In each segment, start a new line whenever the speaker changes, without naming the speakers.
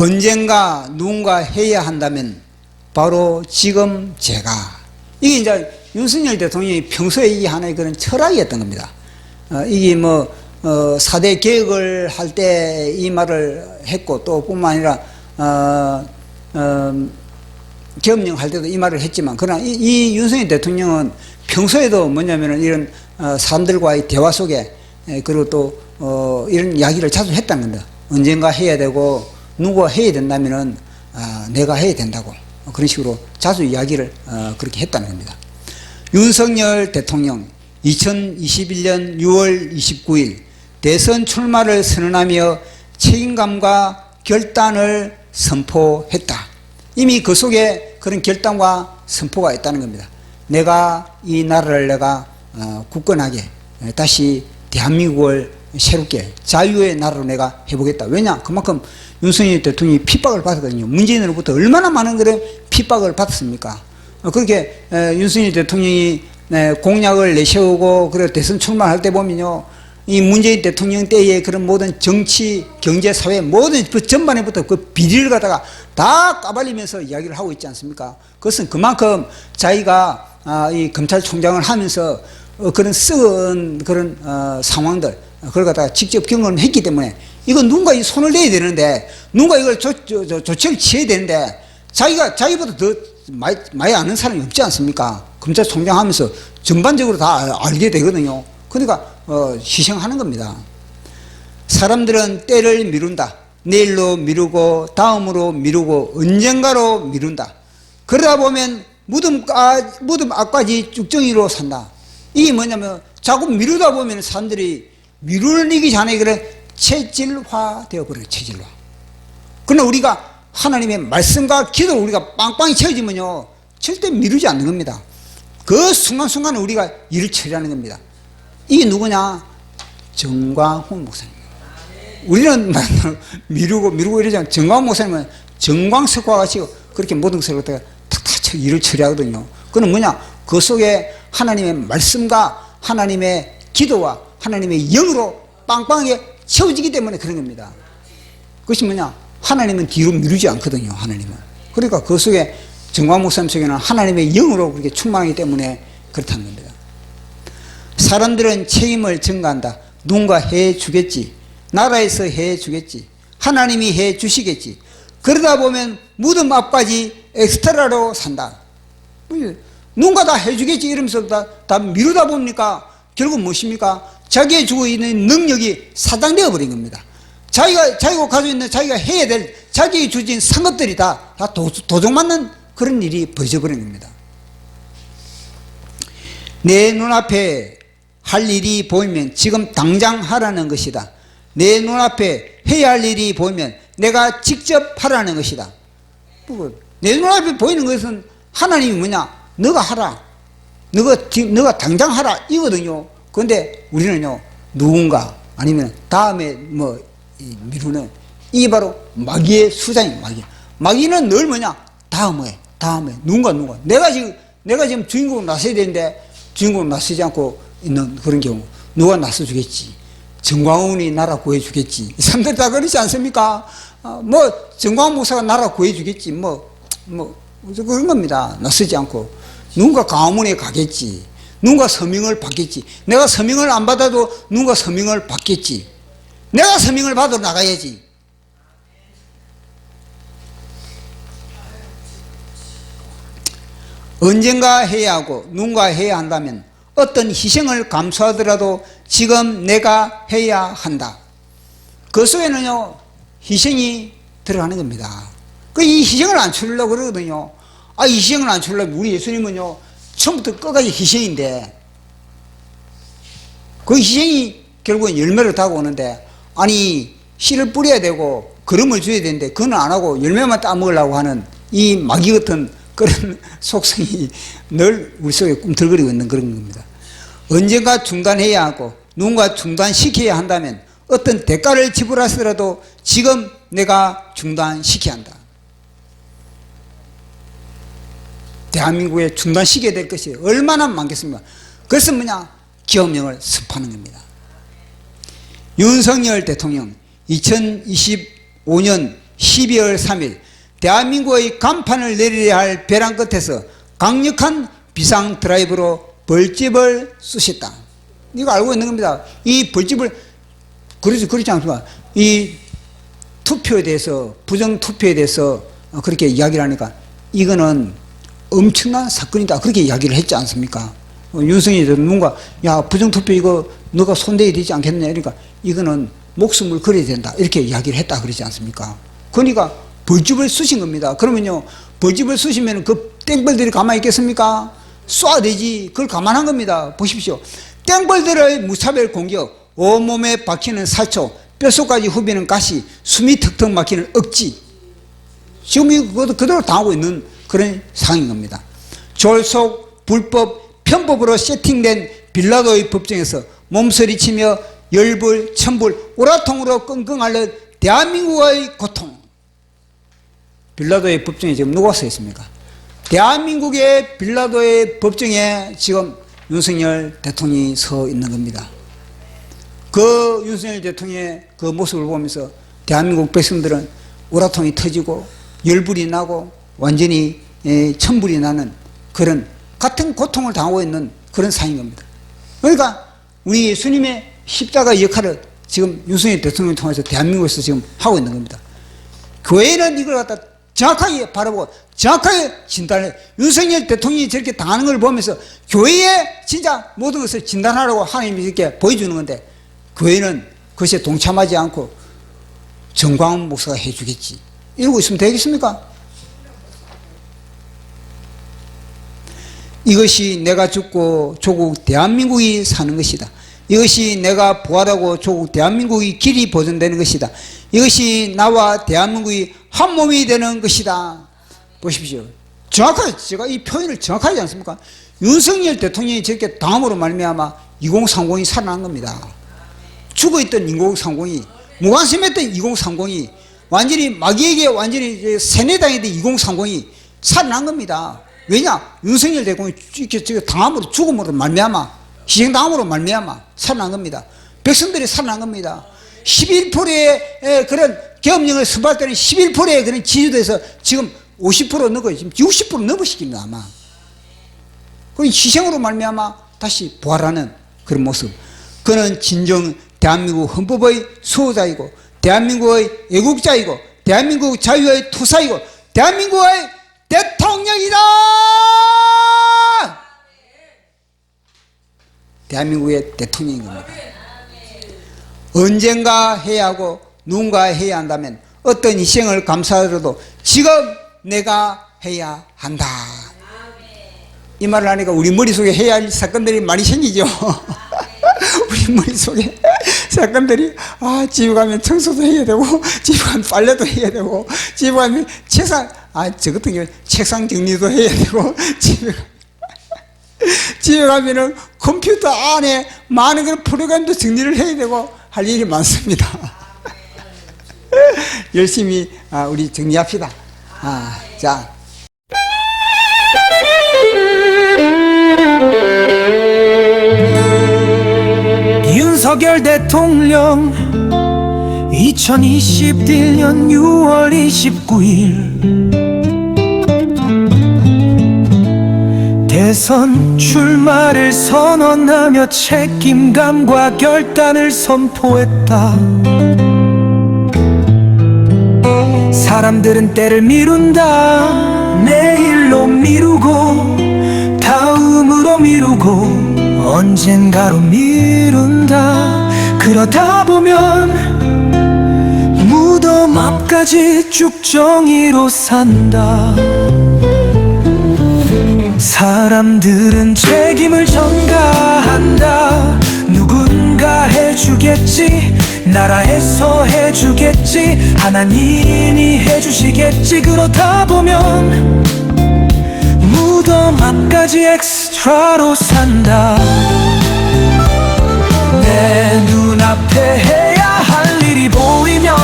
언젠가 누군가 해야 한다면 바로 지금 제가. 이게 이제 윤석열 대통령이 평소에 이 하나의 그런 철학이었던 겁니다. 이게 뭐 4대 개혁을 할 때 이 말을 했고, 또 뿐만 아니라 계엄령 할 때도 이 말을 했지만, 그러나 이 윤석열 대통령은 평소에도 뭐냐면은 이런 사람들과의 대화 속에, 그리고 또 이런 이야기를 자주 했다는 겁니다. 언젠가 해야 되고 누구가 해야 된다면은 내가 해야 된다고, 그런 식으로 자주 이야기를 그렇게 했다는 겁니다. 윤석열 대통령 2021년 6월 29일 대선 출마를 선언하며 책임감과 결단을 선포했다. 이미 그 속에 그런 결단과 선포가 있다는 겁니다. 내가 이 나라를 내가 굳건하게 다시 대한민국을 새롭게 자유의 나라로 내가 해보겠다. 왜냐? 그만큼 윤석열 대통령이 핍박을 받았거든요. 문재인으로부터 얼마나 많은 그런 핍박을 받았습니까? 그렇게 윤석열 대통령이 공약을 내세우고 그리고 대선 출마할 때 보면요, 이 문재인 대통령 때의 그런 모든 정치, 경제, 사회 모든 그 전반에부터 그 비리를 갖다가 다 까발리면서 이야기를 하고 있지 않습니까? 그것은 그만큼 자기가 이 검찰총장을 하면서 그런 썩은 그런 상황들, 그걸 갖다가 직접 경험했기 때문에 이거 누군가 이 손을 내야 되는데, 누군가 이걸 조치를 취해야 되는데, 자기보다 더 많이 아는 사람이 없지 않습니까? 검찰총장 하면서 전반적으로 다 알게 되거든요. 그러니까 희생하는 겁니다. 사람들은 때를 미룬다. 내일로 미루고 다음으로 미루고 언젠가로 미룬다. 그러다 보면 무덤 앞까지 쭉정이로 산다. 이게 뭐냐면 자꾸 미루다 보면 사람들이 미루기 전에 그래 체질화 되어버려요. 체질화. 그러나 우리가 하나님의 말씀과 기도를 우리가 빵빵히 채워지면요, 절대 미루지 않는 겁니다. 그 순간순간에 우리가 일을 처리하는 겁니다. 이게 누구냐? 정광훈 목사님. 우리는 미루고 이러지 않고, 정광훈 목사님은 정광석과 같이 그렇게 모든 것을 갖다가 탁탁 일을 처리하거든요. 그건 뭐냐? 그 속에 하나님의 말씀과 하나님의 기도와 하나님의 영으로 빵빵하게 채워지기 때문에 그런 겁니다. 그것이 뭐냐? 하나님은 뒤로 미루지 않거든요. 하나님은. 그러니까 그 속에 정광훈 목사님 속에는 하나님의 영으로 그렇게 충만하기 때문에 그렇다는 겁니다. 사람들은 책임을 전가한다. 누군가 해주겠지. 나라에서 해주겠지. 하나님이 해주시겠지. 그러다 보면 무덤 앞까지 엑스트라로 산다. 누군가 다 해주겠지 이러면서 다 미루다 보니까 결국 무엇입니까? 자기의 주고 있는 능력이 사장되어 버린 겁니다. 자기가 가지고 있는 자기가 해야 될 자기의 주진 산 것들이 다 도둑맞는 그런 일이 벌어져 버린 겁니다. 내 눈앞에 할 일이 보이면 지금 당장 하라는 것이다. 내 눈앞에 해야 할 일이 보이면 내가 직접 하라는 것이다. 내 눈앞에 보이는 것은 하나님이 뭐냐? 너가 하라. 너가 당장 하라. 이거든요. 그런데 우리는요, 누군가 아니면 다음에 미루는, 이게 바로 마귀의 수장이에요. 마귀는 늘 뭐냐? 다음에 누군가 내가 지금 주인공으로 나서야 되는데 주인공으로 나서지 않고 있는 그런 경우, 누가 나서주겠지. 정광훈이 나라 구해주겠지. 이 사람들 다 그러지 않습니까? 정광훈 목사가 나라 구해주겠지. 그런 겁니다. 나서지 않고. 누군가 강화문에 가겠지. 누군가 서명을 받겠지. 내가 서명을 안 받아도 누군가 서명을 받겠지. 내가 서명을 받아 나가야지. 언젠가 해야 하고 누군가 해야 한다면 어떤 희생을 감수하더라도 지금 내가 해야 한다. 그 속에는요, 희생이 들어가는 겁니다. 이 희생을 안 치르려고 그러거든요. 이 희생을 안 치르려면 우리 예수님은요, 처음부터 끝까지 희생인데, 그 희생이 결국은 열매를 타고 오는데, 아니, 씨를 뿌려야 되고, 거름을 줘야 되는데, 그건 안 하고 열매만 따먹으려고 하는 이 마귀 같은 그런 속성이 늘 우리 속에 꿈틀거리고 있는 그런 겁니다. 언젠가 중단해야 하고, 누군가 중단시켜야 한다면, 어떤 대가를 지불하더라도 지금 내가 중단시켜야 한다. 대한민국에 중단시켜야 될 것이 얼마나 많겠습니까? 그래서 뭐냐? 계엄령을 선포하는 겁니다. 윤석열 대통령 2025년 12월 3일 대한민국의 간판을 내려야 할 벼랑 끝에서 강력한 비상 드라이브로 벌집을 쑤셨다. 이거 알고 있는 겁니다. 이 벌집을 그렇지 않습니까? 이 투표에 대해서 부정 투표에 대해서 그렇게 이야기를 하니까 이거는 엄청난 사건이다 그렇게 이야기를 했지 않습니까? 윤석열이 누군가 야 부정 투표 이거 너가 손대야 되지 않겠냐 그러니까 이거는 목숨을 걸어야 된다 이렇게 이야기를 했다 그러지 않습니까? 그러니까 벌집을 쑤신 겁니다. 그러면요 벌집을 쑤시면 그 땡벌들이 가만히 있겠습니까? 쏴대지 그걸 감안한 겁니다. 보십시오. 땡벌들의 무차별 공격, 온몸에 박히는 살초, 뼛속까지 후비는 가시, 숨이 턱턱 막히는 억지. 지금 이거 그대로 당하고 있는 그런 상황인 겁니다. 졸속, 불법, 편법으로 세팅된 빌라도의 법정에서 몸서리치며 열불, 천불, 오라통으로 끙끙 앓는 대한민국의 고통. 빌라도의 법정에 지금 누가 서 있습니까? 대한민국의 빌라도의 법정에 지금 윤석열 대통령이 서 있는 겁니다. 그 윤석열 대통령의 그 모습을 보면서 대한민국 백성들은 오라통이 터지고 열불이 나고 완전히 천불이 나는 그런 같은 고통을 당하고 있는 그런 상황인 겁니다. 그러니까 우리 예수님의 십자가 역할을 지금 윤석열 대통령을 통해서 대한민국에서 지금 하고 있는 겁니다. 교회는 이걸 갖다 정확하게 바라보고 정확하게 진단해. 윤석열 대통령이 저렇게 당하는 걸 보면서 교회에 진짜 모든 것을 진단하라고 하나님이 이렇게 보여주는 건데 교회는 그것에 동참하지 않고 정광훈 목사가 해주겠지 이러고 있으면 되겠습니까? 이것이 내가 죽고 조국 대한민국이 사는 것이다. 이것이 내가 부활하고 조국 대한민국이 길이 보존되는 것이다. 이것이 나와 대한민국이 한 몸이 되는 것이다. 보십시오. 정확하게 제가 이 표현을 정확하지 않습니까? 윤석열 대통령이 저렇게 당함으로 말미암아 2030이 살아난 겁니다. 죽어있던 2030이 무관심했던 2030이 완전히 마귀에게 완전히 세뇌당했던 2030이 살아난 겁니다. 왜냐? 윤석열 대통령이 이렇게 당함으로 죽음으로 말미암아 희생당함으로 말미암아 살아난 겁니다. 백성들이 살아난 겁니다. 11%의 그런 계엄령을 선포할 때는 11%의 그런 지지도에서 지금 50% 넘고 지금 60% 넘어시킵니다 아마. 그 희생으로 말미암아 다시 부활하는 그런 모습. 그는 진정 대한민국 헌법의 수호자이고 대한민국의 애국자이고 대한민국 자유의 투사이고 대한민국의 대통령이다. 대한민국의 대통령인 겁니다. 언젠가 해야 하고 누군가 해야 한다면 어떤 희생을 감수하더라도 지금 내가 해야 한다. 이 말을 하니까 우리 머릿속에 해야 할 사건들이 많이 생기죠. 우리 머릿속에 사건들이 집에 가면 청소도 해야 되고 집에 가면 빨래도 해야 되고 집에 가면 책상 저 같은 경우 책상 정리도 해야 되고 집에 가면은 컴퓨터 안에 많은 그런 프로그램도 정리를 해야 되고 할 일이 많습니다. 열심히 우리 정리합시다. 자.
윤석열 대통령 2021년 6월 29일 대선 출마를 선언하며 책임감과 결단을 선포했다. 사람들은 때를 미룬다. 내일로 미루고 다음으로 미루고 언젠가로 미룬다. 그러다 보면 무덤 앞까지 쭉 정의로 산다. 사람들은 책임을 전가한다. 누군가 해주겠지. 나라에서 해주겠지. 하나님이 해주시겠지. 그러다 보면 무덤 앞까지 엑스트라로 산다. 내 눈앞에 해야 할 일이 보이면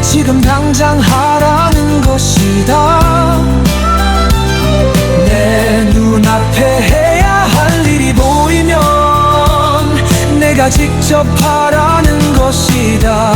지금 당장 하라는 것이다. 내 눈앞에 해야 할 일이 보이면 내가 직접 하라는 것이다.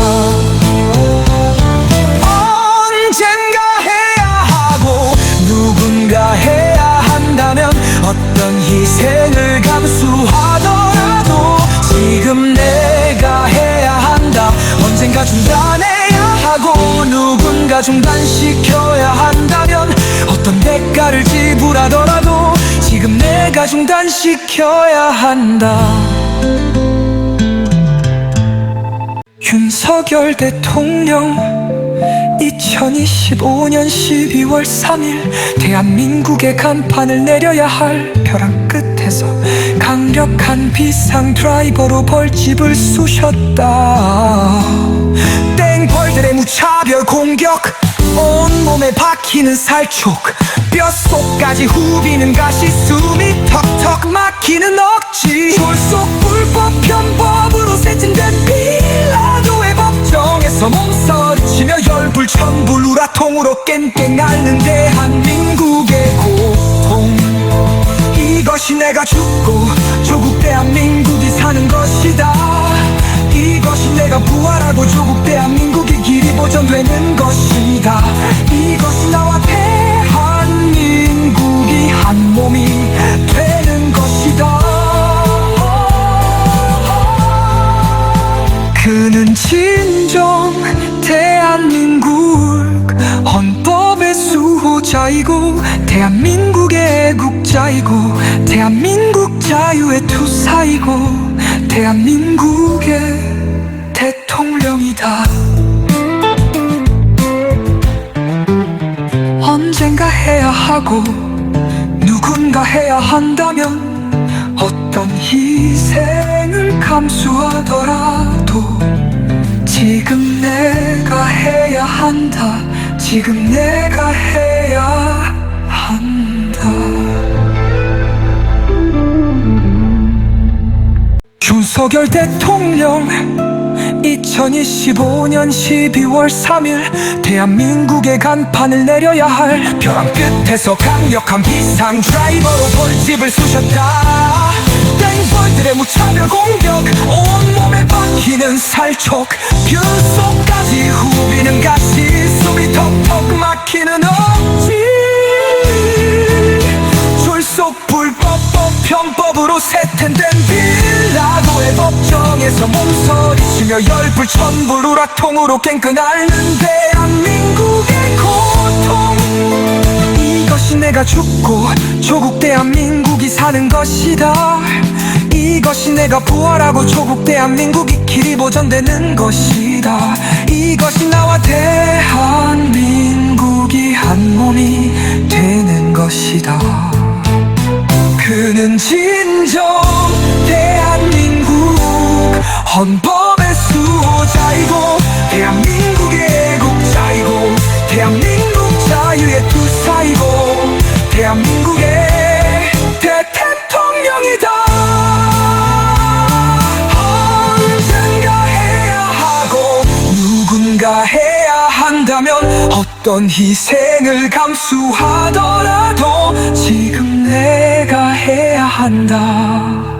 내가 중단시켜야 한다면 어떤 대가를 지불하더라도 지금 내가 중단시켜야 한다. 윤석열 대통령 2025년 12월 3일 대한민국의 간판을 내려야 할 벼랑 끝에서 강력한 비상 드라이버로 벌집을 쑤셨다. 땡벌들의 무차별 공격, 온몸에 박히는 살촉, 뼛속까지 후비는 가시, 숨이 턱턱 막히는 억지, 졸속 불법 편법으로 세진된 빌라도의 법정에서 몸서리치며 열불천불 우라통으로 깽깽 앓는 대한민국의 고통, 이것이 내가 죽고 조국 대한민국이 사는 것이다. 이것이 내가 부활하고 조국 대한민국이 길이 보존되는 것이다. 이것이 나와 대한민국이 한 몸이 되는 것이다. 그는 진정 대한민국 헌법의 수호자이고 대한민국의 애국자이고 대한민국 자유의 투사이고 대한민국의 대통령이다. 언젠가 해야 하고 누군가 해야 한다면 어떤 희생을 감수하더라도 지금 내가 해야 한다. 지금 내가 해야 한다. 윤석열 대통령 2025년 12월 3일 대한민국의 간판을 내려야 할 벼랑 끝에서 강력한 비상 드라이버로 벌집을 쑤셨다. 땡벌들의 무차별 공격, 온몸에 박히는 살촉, 뼛속까지 후비는 가시, 숨이 턱턱 막히는 억지, 졸속 불법 편법으로 세텐된 빌라도의 법정에서 몸서리치며 열불천불 우라통으로 깽끈 앓는 대한민국의 고통, 이것이 내가 죽고 조국 대한민국이 사는 것이다. 이것이 내가 부활하고 조국 대한민국이 길이 보존되는 것이다. 이것이 나와 대한민국이 한 몸이 되는 것이다. 그는 진정 대한민국 헌법의 수호자이고 대한민국의 애국자이고 대한민국 자유의 투사이고 대한민국의 대통령이다. 언젠가 해야 하고 누군가 해야 한다면 어떤 희생을 감수하더라도 지금 내가 해야 한다.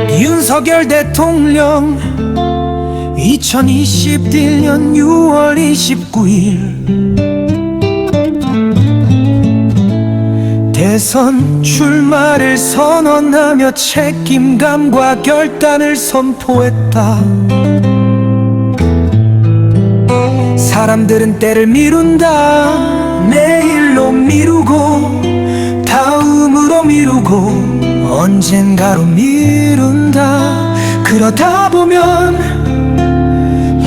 윤석열 대통령 2021년 6월 29일 대선 출마를 선언하며 책임감과 결단을 선포했다. 사람들은 때를 미룬다. 내일로 미루고 다음으로 미루고 언젠가로 미룬다. 그러다 보면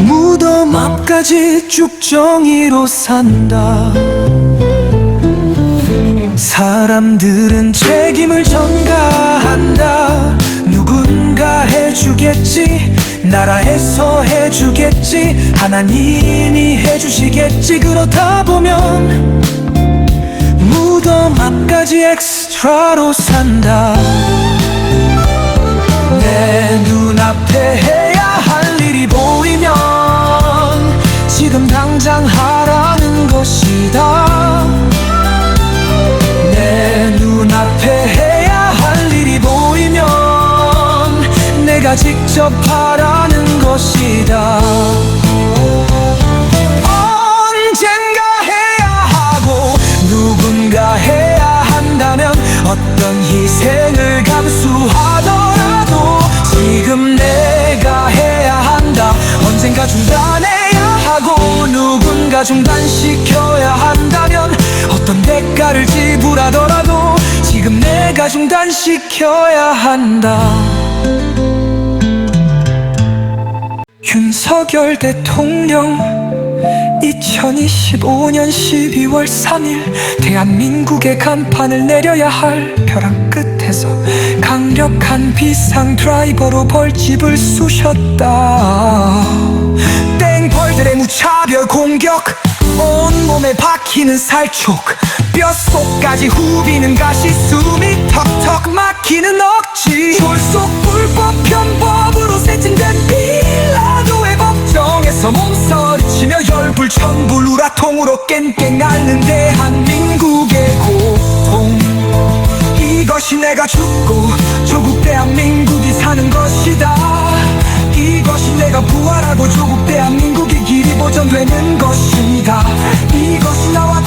무덤 앞까지 쭉정이로 산다. 사람들은 책임을 전가한다. 누군가 해주겠지, 나라에서 해주겠지, 하나님이 해주시겠지. 그러다 보면 무덤 앞까지 엑스트라로 산다. 내 내가 직접 하라는 것이다. 언젠가 해야 하고 누군가 해야 한다면 어떤 희생을 감수하더라도 지금 내가 해야 한다. 언젠가 중단해야 하고 누군가 중단시켜야 한다면 어떤 대가를 지불하더라도 지금 내가 중단시켜야 한다. 윤석열 대통령 2025년 12월 3일 대한민국의 간판을 내려야 할 벼랑 끝에서 강력한 비상 드라이버로 벌집을 쑤셨다. 땡벌들의 무차별 공격, 온몸에 박히는 살촉, 뼛속까지 후비는 가시, 숨이 턱턱 막히는 억지. 졸속 불법 편법으로 세팅된 빌라도의 법정에서 몸서리치며 열불천불 우라통으로 깽깽 앓는 대한민국의 고통. 이것이 내가 죽고 조국 대한민국이 사는 것이다. 이것이 내가 부활하고 조국 대한민국이 길이 보존되는 것이다. 이것이 나와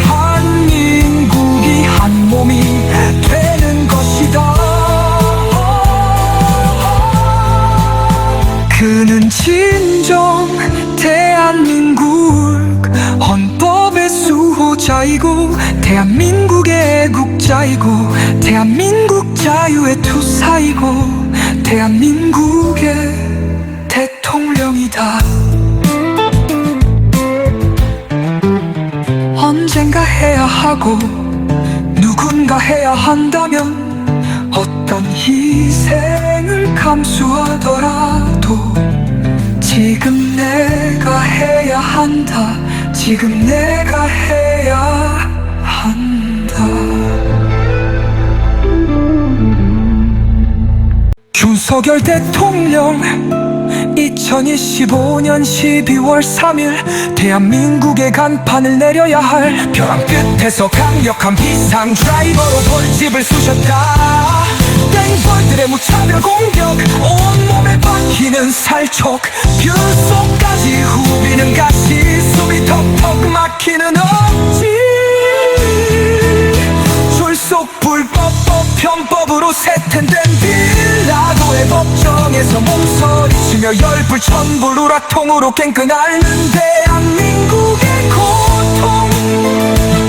대한민국이 한 몸이 되는 것이다. 그는 진정 대한민국 헌법의 수호자이고 대한민국의 애국자이고 대한민국 자유의 투사이고 대한민국의 대통령이다. 언젠가 해야 하고 누군가 해야 한다면 어떤 희생을 감수하더라도 지금 내가 해야 한다. 지금 내가 해야 한다. 윤석열 대통령 2025년 12월 3일 대한민국의 간판을 내려야 할 벼랑 끝에서 강력한 비상 드라이버로 벌집을 쑤셨다. 땡벌들의 무차별 공격, 온몸에 박히는 살촉, 뼛속까지 후비는 가시, 숨이 턱턱 막히는 억지. 졸속 불법법 편법으로 세팅된 빌라도의 법정에서 몸서리치며 열불천불 우라통으로 깽깽 앓는 대한민국의 고통.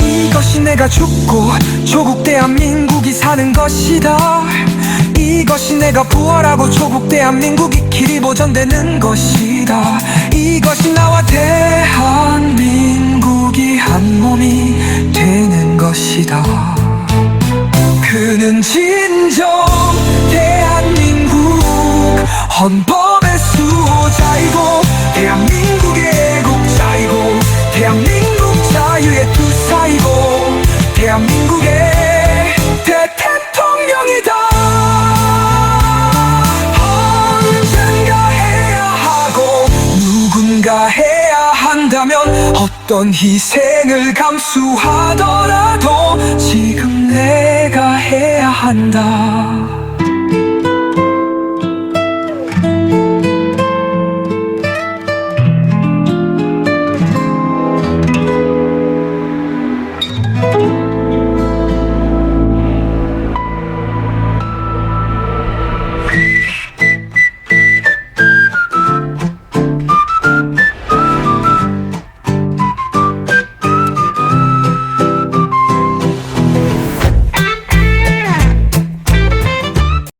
이것이 내가 죽고 조국 대한민국이 사는 것이다. 이것이 내가 부활하고 조국 대한민국이 길이 보존되는 것이다. 이것이 나와 대한민국이 한 몸이 되는 것이다. 그는 진정 대한민국 헌법의 수호자이고 대한민국의 애국자이고 대한민국 자유의 투사이고 대한민국의 대통령이다. 언젠가 해야 하고 누군가 해야 한다면 어떤 희생을 감수하더라도 지금 내가 해야 한다.